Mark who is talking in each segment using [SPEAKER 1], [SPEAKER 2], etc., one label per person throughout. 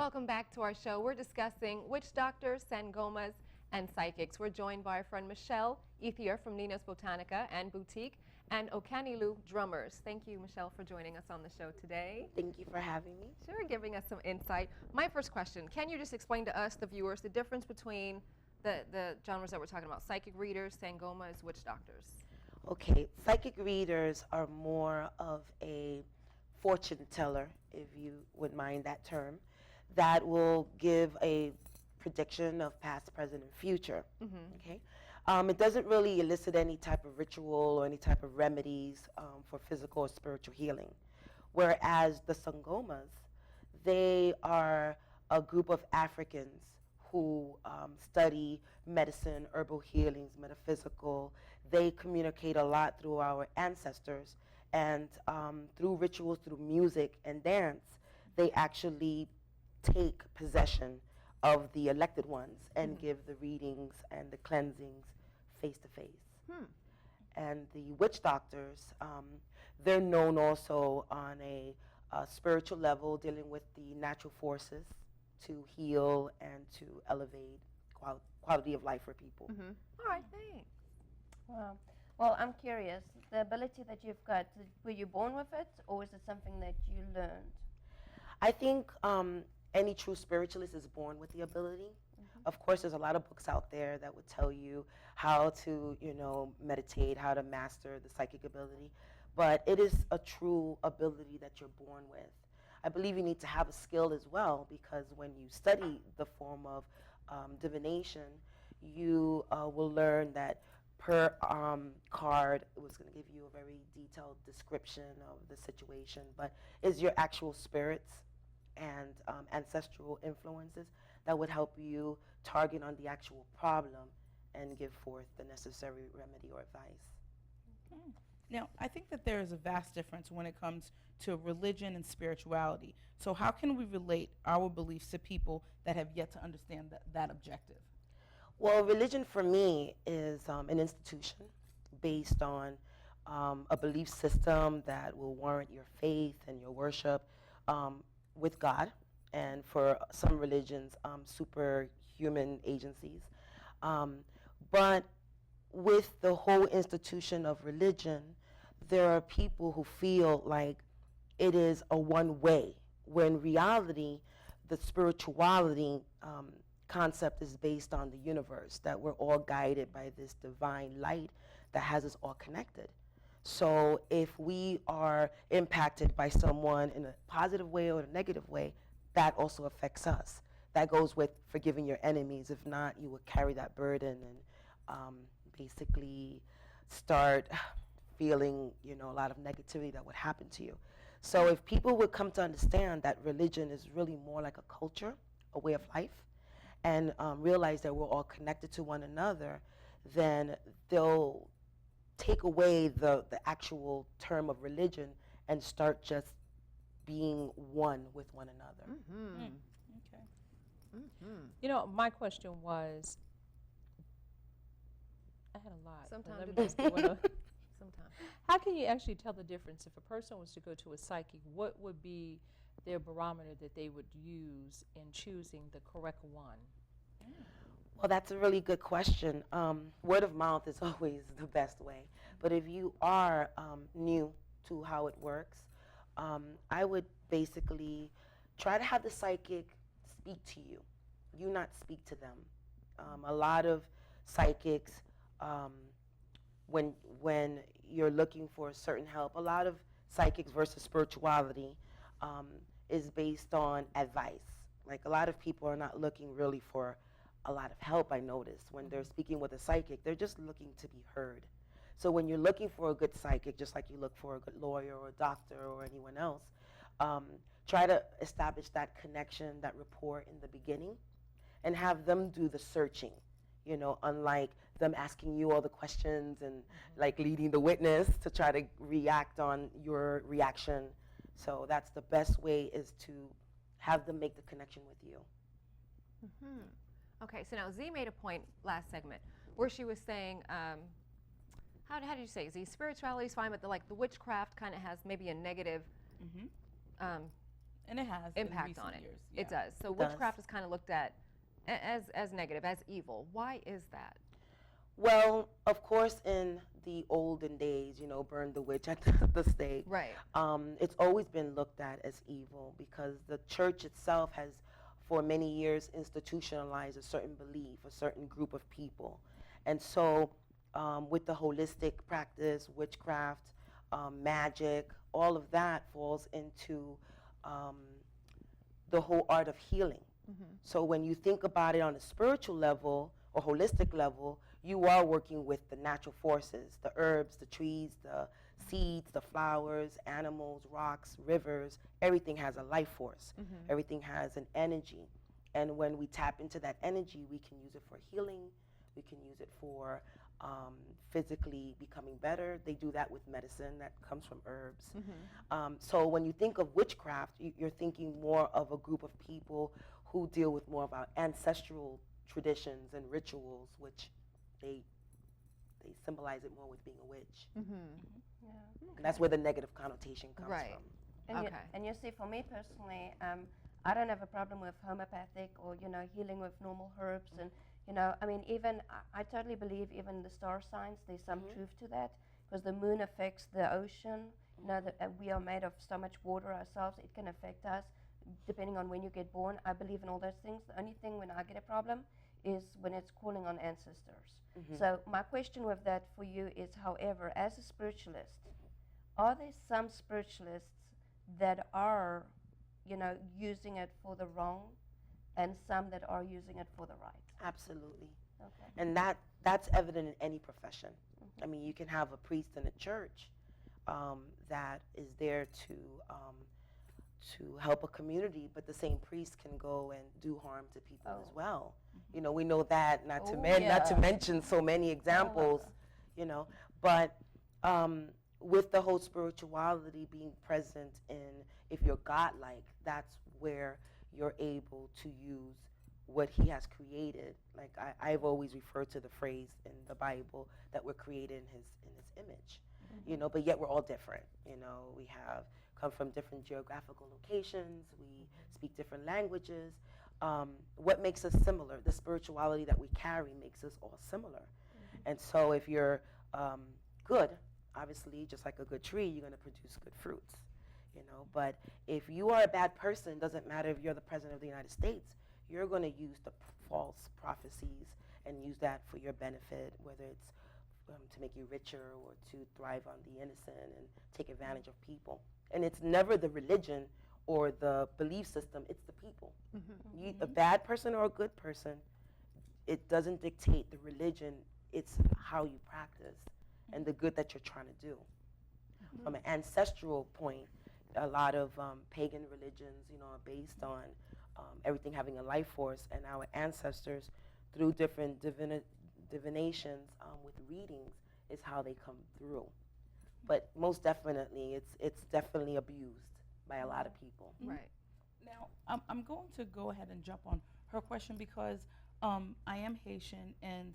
[SPEAKER 1] Welcome back to our show. We're discussing witch doctors, Sangomas, and psychics. We're joined by our friend Michelle Ithier from Nina's Botanica and Boutique, and Okanilu Drummers. Thank you, Michelle, for joining us on the show today.
[SPEAKER 2] Thank you for having me.
[SPEAKER 1] Sure, giving us some insight. My first question, can you just explain to us, the viewers, the difference between the genres that we're talking about, psychic readers, Sangomas, witch doctors?
[SPEAKER 2] Okay, psychic readers are more of a fortune teller, if you would mind that term, that will give a prediction of past, present, and future. Okay, it doesn't really elicit any type of ritual or any type of remedies for physical or spiritual healing. Whereas the Sangomas, they are a group of Africans who study medicine, herbal healings, metaphysical. They communicate a lot through our ancestors, and through rituals, through music and dance, they actually take possession of the elected ones and give the readings and the cleansings face to face. And the witch doctors, they're known also on a spiritual level, dealing with the natural forces to heal and to elevate quality of life for people.
[SPEAKER 1] All right, thanks.
[SPEAKER 3] Wow. Well, I'm curious, the ability that you've got, were you born with it, or is it something that you learned?
[SPEAKER 2] I think any true spiritualist is born with the ability. Of course, there's a lot of books out there that would tell you how to, meditate, how to master the psychic ability. But it is a true ability that you're born with. I believe you need to have a skill as well, because when you study the form of divination, you will learn that per card, it was going to give you a very detailed description of the situation, but it's your actual spirits and ancestral influences that would help you target on the actual problem and give forth the necessary remedy or advice.
[SPEAKER 4] Now, I think that there is a vast difference when it comes to religion and spirituality. So how can we relate our beliefs to people that have yet to understand that objective?
[SPEAKER 2] Well, religion for me is an institution based on a belief system that will warrant your faith and your worship with God, and for some religions, superhuman agencies. But with the whole institution of religion, there are people who feel like it is a one way, when reality, the spirituality concept is based on the universe, that we're all guided by this divine light that has us all connected. So if we are impacted by someone in a positive way or a negative way, that also affects us. That goes with forgiving your enemies. If not, you would carry that burden and basically start feeling, a lot of negativity that would happen to you. So if people would come to understand that religion is really more like a culture, a way of life, and realize that we're all connected to one another, then they'll take away the actual term of religion and start just being one with one another.
[SPEAKER 4] Okay.
[SPEAKER 5] My question was, I had a lot.
[SPEAKER 1] Sometimes
[SPEAKER 5] Let
[SPEAKER 1] it
[SPEAKER 5] me just do one.
[SPEAKER 1] Sometimes.
[SPEAKER 5] How can you actually tell the difference if a person was to go to a psychic? What would be their barometer that they would use in choosing the correct one?
[SPEAKER 2] Well, that's a really good question. Word of mouth is always the best way. But if you are new to how it works, I would basically try to have the psychic speak to you. You not speak to them. A lot of psychics, when you're looking for certain help, a lot of psychics versus spirituality is based on advice. Like, a lot of people are not looking really for a lot of help. I notice when they're speaking with a psychic, they're just looking to be heard. So when you're looking for a good psychic, just like you look for a good lawyer or a doctor or anyone else, try to establish that connection, that rapport in the beginning, and have them do the searching, unlike them asking you all the questions and like leading the witness to try to react on your reaction. So that's the best way, is to have them make the connection with you.
[SPEAKER 1] Okay, so now Z made a point last segment where she was saying, how did you say, Z, spirituality is fine, but the witchcraft kind of has maybe a negative
[SPEAKER 4] And it has
[SPEAKER 1] impact
[SPEAKER 4] in recent
[SPEAKER 1] on it.
[SPEAKER 4] years.
[SPEAKER 1] It does. So
[SPEAKER 2] It does.
[SPEAKER 1] witchcraft is kind of looked at as negative, as evil. Why is that?
[SPEAKER 2] Well, of course, in the olden days, burn the witch at the stake.
[SPEAKER 1] Right.
[SPEAKER 2] It's always been looked at as evil because the church itself has, for many years, institutionalized a certain belief, a certain group of people. And so, with the holistic practice, witchcraft, magic, all of that falls into the whole art of healing. So when you think about it on a spiritual level or holistic level, you are working with the natural forces, the herbs, the trees, the seeds, the flowers, animals, rocks, rivers. Everything has a life force. Everything has an energy. And when we tap into that energy, we can use it for healing. We can use it for physically becoming better. They do that with medicine that comes from herbs. So when you think of witchcraft, you're thinking more of a group of people who deal with more of our ancestral traditions and rituals, which they symbolize it more with being a witch.
[SPEAKER 3] Yeah.
[SPEAKER 2] And that's where the negative connotation comes
[SPEAKER 1] Right.
[SPEAKER 2] from.
[SPEAKER 3] And
[SPEAKER 1] Okay.
[SPEAKER 3] you see, for me personally, I don't have a problem with homeopathic or healing with normal herbs, and I mean, even I totally believe even the star signs. There's some truth to that because the moon affects the ocean. We are made of so much water ourselves. It can affect us depending on when you get born. I believe in all those things. The only thing when I get a problem is when it's calling on ancestors. So my question with that for you is, however, as a spiritualist, are there some spiritualists that are, using it for the wrong, and some that are using it for the right?
[SPEAKER 2] Absolutely.
[SPEAKER 3] Okay.
[SPEAKER 2] And that's evident in any profession. I mean, you can have a priest in a church that is there to help a community, but the same priest can go and do harm to people as well. We know that, not to mention so many examples, but with the whole spirituality being present in, if you're godlike, that's where you're able to use what he has created. Like I've always referred to the phrase in the Bible that we're created in his image, but yet we're all different. We have come from different geographical locations, we speak different languages. What makes us similar? The spirituality that we carry makes us all similar. And so if you're good, obviously, just like a good tree, you're going to produce good fruits. But if you are a bad person, doesn't matter if you're the president of the United States, you're going to use the false prophecies and use that for your benefit, whether it's to make you richer or to thrive on the innocent and take advantage of people. And it's never the religion or the belief system, it's the people. A bad person or a good person, it doesn't dictate the religion, it's how you practice and the good that you're trying to do. From an ancestral point, a lot of pagan religions, are based on everything having a life force, and our ancestors, through different divinations with readings, is how they come through. But most definitely, it's definitely abused by a lot of people.
[SPEAKER 1] Right.
[SPEAKER 4] Now, I'm going to go ahead and jump on her question because I am Haitian, and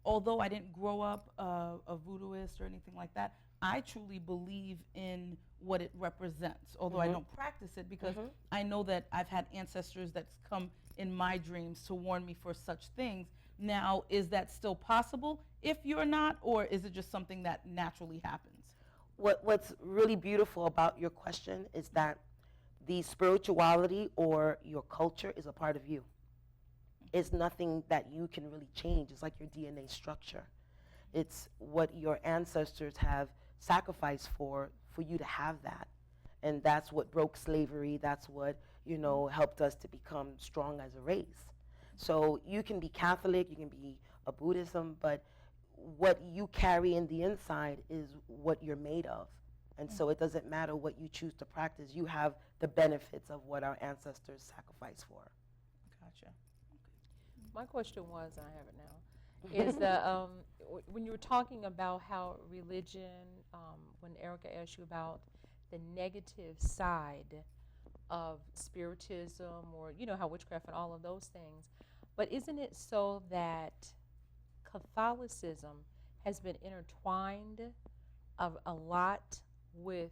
[SPEAKER 4] although I didn't grow up a voodooist or anything like that, I truly believe in what it represents, although I don't practice it because I know that I've had ancestors that's come in my dreams to warn me for such things. Now, is that still possible if you're not, or is it just something that naturally happens?
[SPEAKER 2] What's really beautiful about your question is that the spirituality or your culture is a part of you. It's nothing that you can really change. It's like your DNA structure. It's what your ancestors have sacrificed for you to have that. And that's what broke slavery. That's what, helped us to become strong as a race. So you can be Catholic, you can be a Buddhism, but what you carry in the inside is what you're made of. And so it doesn't matter what you choose to practice. You have the benefits of what our ancestors sacrificed for.
[SPEAKER 4] Gotcha.
[SPEAKER 5] My question was, and I have it now, is that when you were talking about how religion, when Erica asked you about the negative side of spiritism, or how witchcraft and all of those things, but isn't it so that Catholicism has been intertwined a lot with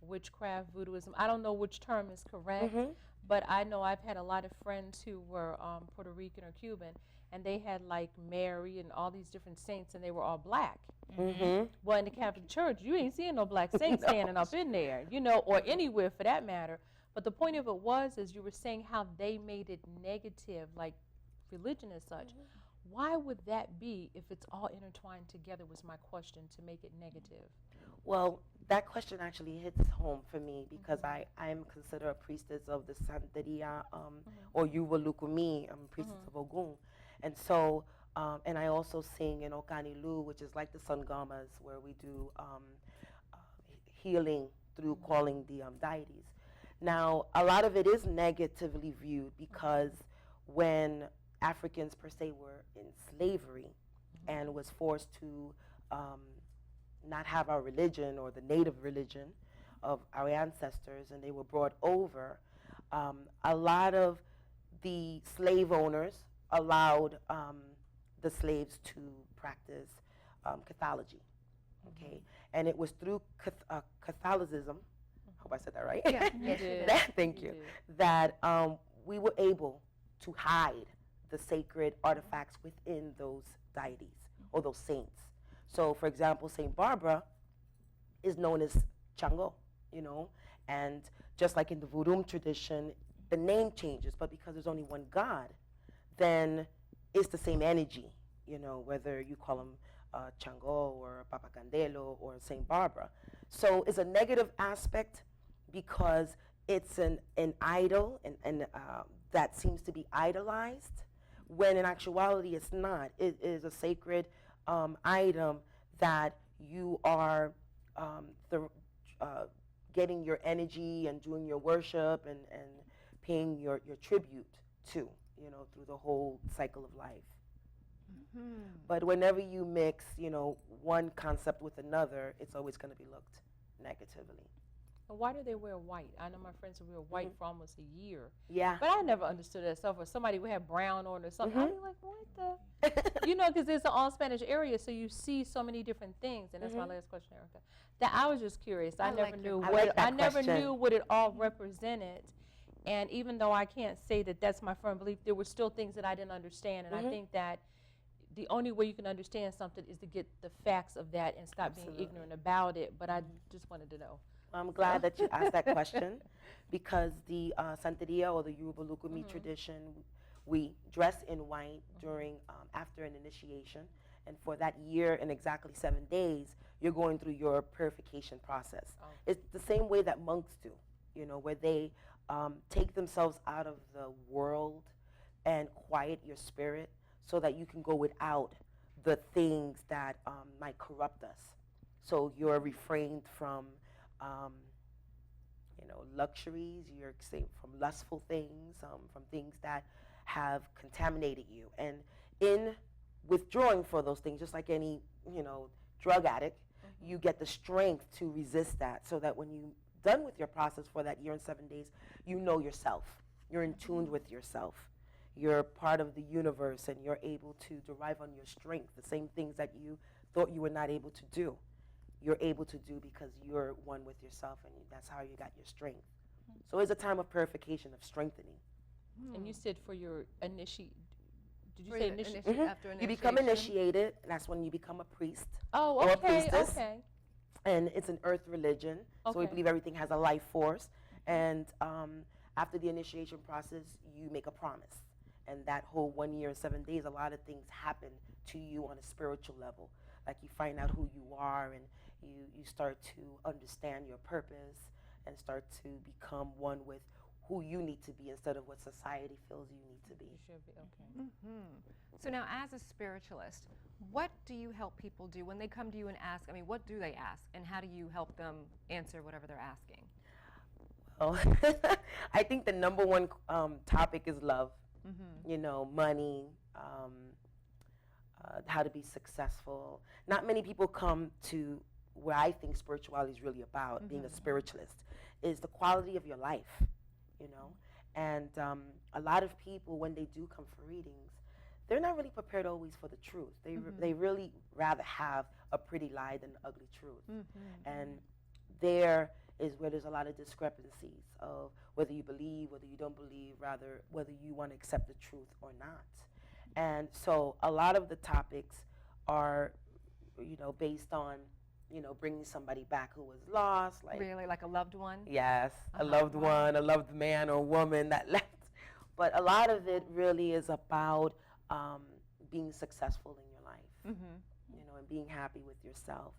[SPEAKER 5] witchcraft, voodooism. I don't know which term is correct,
[SPEAKER 2] Mhm.
[SPEAKER 5] but I know I've had a lot of friends who were Puerto Rican or Cuban, and they had like Mary and all these different saints, and they were all black.
[SPEAKER 2] Mhm.
[SPEAKER 5] Well, in the Catholic Church, you ain't seeing no black saints
[SPEAKER 2] No.
[SPEAKER 5] standing up in there, you know, or anywhere for that matter. But the point of it was, is you were saying how they made it negative, like religion as such. Why would that be if it's all intertwined together was my question, to make it negative.
[SPEAKER 2] Well, that question actually hits home for me because I am considered a priestess of the Santeria, or Yuva Lukumi, I'm a priestess of Ogun. And so, and I also sing in Okanilu, which is like the Sangomas, where we do healing through calling the deities. Now, a lot of it is negatively viewed because when Africans per se were in slavery and was forced to not have our religion or the native religion of our ancestors, and they were brought over, a lot of the slave owners allowed the slaves to practice Catholicism. Okay, and it was through Catholicism. Hope I said that right.
[SPEAKER 1] Yeah.
[SPEAKER 5] You did.
[SPEAKER 2] Thank you.
[SPEAKER 5] did.
[SPEAKER 2] That we were able to hide the sacred artifacts within those deities or those saints. So, for example, Saint Barbara is known as Chango, you know, and just like in the Voodoo tradition, the name changes, but because there's only one God, then it's the same energy, you know, whether you call him Chango or Papa Candelo or Saint Barbara. So it's a negative aspect because it's an idol and that seems to be idolized, when in actuality it's not. It is a sacred item that you are getting your energy and doing your worship and paying your tribute to, you know, through the whole cycle of life. But whenever you mix, you know, one concept with another, it's always going to be looked negatively.
[SPEAKER 5] And why do they wear white? I know my friends who wear white for almost a year.
[SPEAKER 2] Yeah.
[SPEAKER 5] But I never understood that stuff. Or somebody would have brown on or something. I'd be like, what the? You know, because it's an all Spanish area, so you see so many different things. And that's my last question, Erica. That I was just curious. I never
[SPEAKER 1] like
[SPEAKER 5] knew
[SPEAKER 2] I
[SPEAKER 5] what
[SPEAKER 2] like that
[SPEAKER 5] I never
[SPEAKER 2] question.
[SPEAKER 5] knew what it all represented. And even though I can't say that that's my firm belief, there were still things that I didn't understand. And I think that the only way you can understand something is to get the facts of that and stop being ignorant about it. But I just wanted to know.
[SPEAKER 2] I'm glad that you asked that question because the Santeria or the Yoruba Lukumi tradition, we dress in white during after an initiation, and for that year and exactly 7 days, you're going through your purification process. It's the same way that monks do, you know, where they take themselves out of the world and quiet your spirit so that you can go without the things that might corrupt us. So you're refrained from you know, luxuries, you're safe from lustful things, from things that have contaminated you. And in withdrawing for those things, just like any, you know, drug addict, you get the strength to resist that so that when you're done with your process for that year and 7 days, you know yourself. You're in tune with yourself. You're part of the universe and you're able to derive on your strength the same things that you thought you were not able to do. You're able to do because you're one with yourself, and that's how you got your strength. So it's a time of purification, of strengthening.
[SPEAKER 5] And you said for your did you
[SPEAKER 1] For
[SPEAKER 5] say
[SPEAKER 1] the
[SPEAKER 5] initiate?
[SPEAKER 1] after
[SPEAKER 2] You become initiated, and that's when you become a priest
[SPEAKER 5] Oh,
[SPEAKER 2] or a
[SPEAKER 5] okay,
[SPEAKER 2] priestess.
[SPEAKER 5] okay.
[SPEAKER 2] And it's an earth religion, so we
[SPEAKER 5] Okay.
[SPEAKER 2] believe everything has a life force. And after the initiation process, you make a promise. And that whole 1 year and 7 days, a lot of things happen to you on a spiritual level. Like you find out who you are, and you start to understand your purpose and start to become one with who you need to be instead of what society feels you need to be.
[SPEAKER 5] You should be, okay.
[SPEAKER 1] So now, as a spiritualist, what do you help people do when they come to you and ask? I mean, what do they ask, and how do you help them answer whatever they're asking?
[SPEAKER 2] Well, I think the number one topic is love. You know, money, how to be successful. Not many people come to where I think spirituality is really about, being a spiritualist, is the quality of your life, you know. And a lot of people, when they do come for readings, they're not really prepared always for the truth. They really rather have a pretty lie than an ugly truth. And there is where there's a lot of discrepancies of whether you believe, whether you don't believe, rather whether you want to accept the truth or not. And so a lot of the topics are, based on, bringing somebody back who was lost, like
[SPEAKER 1] Really, like a loved one?
[SPEAKER 2] yes, a
[SPEAKER 1] Uh-huh.
[SPEAKER 2] loved one, a loved man or woman that left. But a lot of it really is about being successful in your life, and being happy with yourself.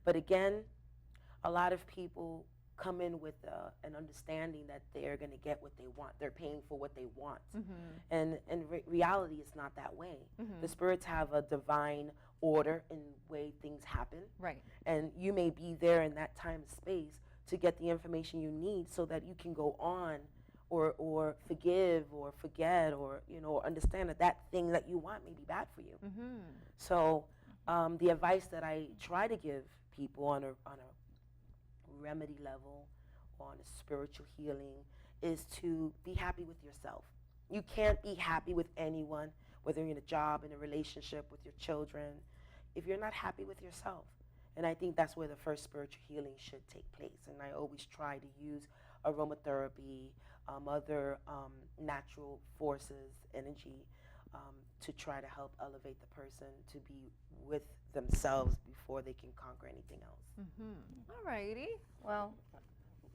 [SPEAKER 2] But again, a lot of people come in with an understanding that they're going to get what they want. They're paying for what they want. And in reality, it's not that way. The spirits have a divine order in the way things happen.
[SPEAKER 1] Right.
[SPEAKER 2] And you may be there in that time and space to get the information you need so that you can go on or forgive or forget or, understand that that thing that you want may be bad for you. So the advice that I try to give people on a remedy level, on a spiritual healing, is to be happy with yourself. You can't be happy with anyone, whether you're in a job, in a relationship, with your children, if you're not happy with yourself. And I think that's where the first spiritual healing should take place. And I always try to use aromatherapy, other natural forces, energy, to try to help elevate the person to be with themselves before they can conquer anything else.
[SPEAKER 1] All righty.
[SPEAKER 3] Well,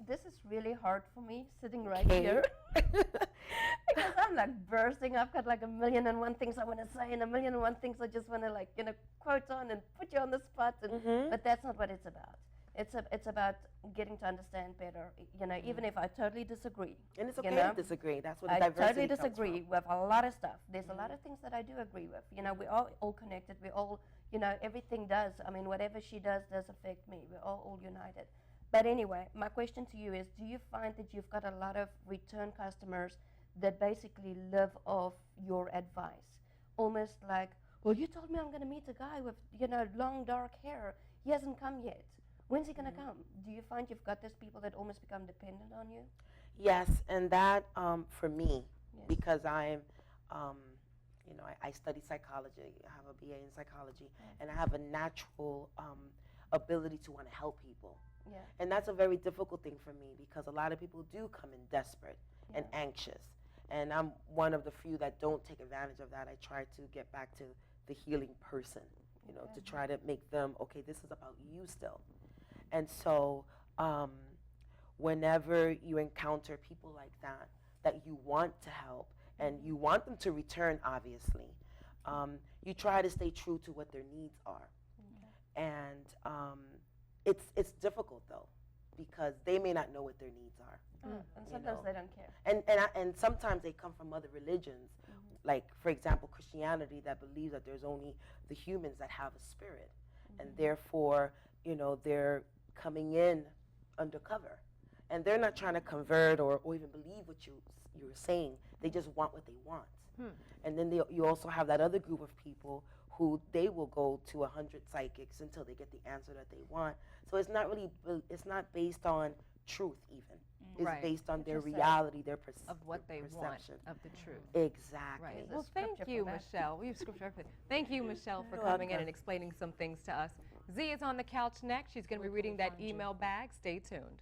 [SPEAKER 3] this is really hard for me sitting right
[SPEAKER 2] Okay.
[SPEAKER 3] here because I'm like bursting. I've got like a million and one things I want to say and a million and one things I just want to quote on and put you on the spot. And, But that's not what it's about. It's about getting to understand better. Even if I totally disagree.
[SPEAKER 2] And it's
[SPEAKER 3] you
[SPEAKER 2] okay
[SPEAKER 3] know?
[SPEAKER 2] to disagree. That's what the
[SPEAKER 3] I
[SPEAKER 2] diversity
[SPEAKER 3] totally
[SPEAKER 2] comes
[SPEAKER 3] disagree
[SPEAKER 2] from.
[SPEAKER 3] with a lot of stuff. There's a lot of things that I do agree with. We're all connected. We're all, everything does. I mean, whatever she does affect me. We're all united. But anyway, my question to you is, do you find that you've got a lot of return customers that basically live off your advice? Almost like, well, you told me I'm going to meet a guy with, long dark hair. He hasn't come yet. When's he going to come? Do you find you've got those people that almost become dependent on you?
[SPEAKER 2] Yes, and that for me,
[SPEAKER 3] Yes.
[SPEAKER 2] because I'm, I study psychology. I have a BA in psychology, and I have a natural ability to want to help people.
[SPEAKER 3] Yeah.
[SPEAKER 2] And that's a very difficult thing for me because a lot of people do come in desperate and
[SPEAKER 3] Yeah.
[SPEAKER 2] anxious. And I'm one of the few that don't take advantage of that. I try to get back to the healing person, to try to make them, okay, this is about you still. And so whenever you encounter people like that you want to help and you want them to return, obviously, you try to stay true to what their needs are. And it's difficult, though, because they may not know what their needs are.
[SPEAKER 3] And sometimes they don't care.
[SPEAKER 2] And sometimes they come from other religions, like, for example, Christianity, that believes that there's only the humans that have a spirit. And therefore, they're coming in undercover. And they're not trying to convert or even believe what you're saying. They just want what they want. And then you also have that other group of people who they will go to 100 psychics until they get the answer that they want. So it's not based on truth even. It's
[SPEAKER 1] Right.
[SPEAKER 2] based on their
[SPEAKER 3] Interesting.
[SPEAKER 2] reality, their
[SPEAKER 1] Of what they
[SPEAKER 2] perception.
[SPEAKER 1] want, of the truth.
[SPEAKER 2] Exactly.
[SPEAKER 1] Right.
[SPEAKER 3] There's a
[SPEAKER 1] Well,
[SPEAKER 3] scripture
[SPEAKER 1] thank
[SPEAKER 3] for
[SPEAKER 1] you,
[SPEAKER 3] that.
[SPEAKER 1] Michelle. We have scripture. Thank you, Michelle, for
[SPEAKER 2] You're
[SPEAKER 1] coming in
[SPEAKER 2] welcome.
[SPEAKER 1] and explaining some things to us. Z is on the couch next. She's going to be reading that email bag. Stay tuned.